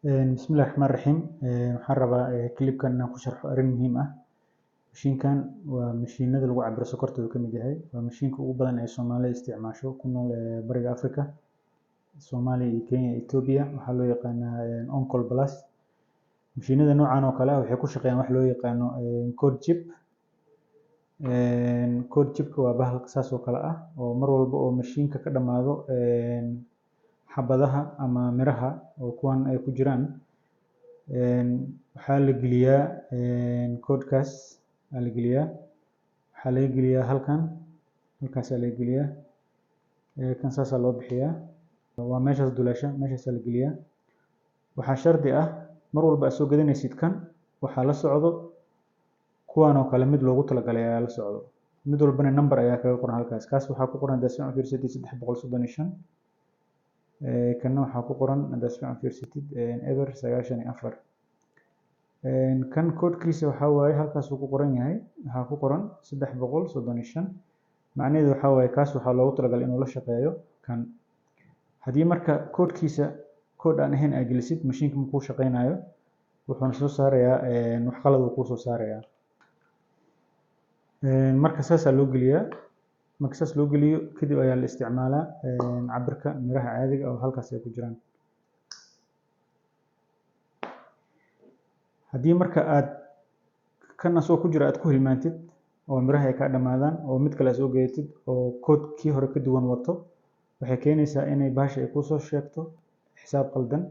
بسم الله الرحمن الرحيم waxaan rabaa clipkan inaan ku sharxo arrin muhiim ah. Mashiinkan waa mashiinada lagu cabiro sokorta uu ka mid yahay. Waa mashiinka ugu badan ee Soomaalida isticmaasho ku nool bariga Afrika, Soomaaliya iyo Kenya iyo Ethiopia. Waxaa loo yaqaanaa Oncol Plus. Mashiinada noocan oo kale ah waxay ku shaqeeyaan wax loo yaqaano code chip. Code chipka waa bahal saas oo kale ah oo mar walba oo mashiinka ka dhamaado xabadaha ama miraha oo kuwan ay ku jiraan waxaa la geliyaa codekaas la geliyaa, waxaa laga geliyaa halkaas la geliyaa kan saas loo bixiyaa, waa meeshaas duleesha meeshaas la geliyaa. Waxaa shardi ah mar walba aad soo gadanaysid kan waxaa la socdo kuwan oo kale mid loogu talagalay ayaa la socdo, mid walbana number ayaa kaga qoran halkaas. Kaas waxaa ku qoran dasaan fiirsatid 335 kana waxaa ku qoran dasaan fiirsatid eber 94. kan koodkiisa waxaa waaye halkaas uu ku qoran yahay, waxaa ku qoran 335. macnaheedu waxaa waaye kaas waxaa loogu talagalay inuu la shaqeeyo kan. haddii marka koodkiisa kood aan ahayn aad gelisid mashiinka ma kuu shaqeynayo, wuxuuna soo saarayaa wax qalad uu kuu soo saarayaa. marka saas loo geliyaa, marka saas loo geliyo kadib ayaa la isticmaalaa cabirka miraha caadiga oo halkaas ay ku jiraan. haddii marka aad kan asoo ku jira aad ku hilmaantid oo miraha ay ka dhamaadaan oo mid kale soo geeyatid oo koodkii hore ka duwan wato, waxay keenaysaa inay baasha ay ku soo sheegto xisaab qaldan.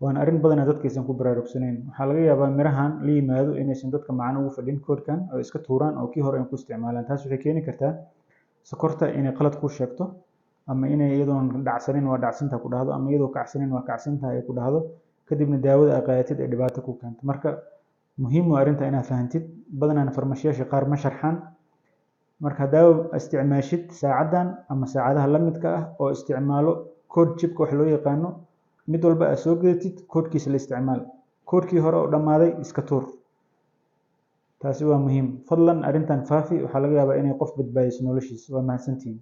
waana arrin badan dadka aysan ku baraarugsanayn. waxaa laga yaabaa mirahan la yimaado inaysan dadka macno ugu fadhin koodkan oo iska tuuraan oo kii hore ay ku isticmaalaan. taas waxay keeni kartaa sokorta inay qalad ku sheegto, ama inay iyadoon dhacsanin waa dhacsantaa ku dhahdo, ama iyadoo kacsanin waa kacsantaa ay ku dhahdo, kadibna daawada aad qaadatid ay dhibaato ku keento. marka muhiim waa arrinta inaad fahantid. badanaan farmashiyaasha qaar ma sharxaan. marka haddaa isticmaashid saacadan ama saacadaha la midka ah oo isticmaalo code chipka wax loo yaqaano, mid walba aad soo gadatid koodkiisa la isticmaal, koodkii hore oo dhammaaday iska tuur. taasi waa muhiim. fadlan arrintan faafi, waxaa laga yaabaa inay qof badbaadiso noloshiisa. waa mahadsantihiin.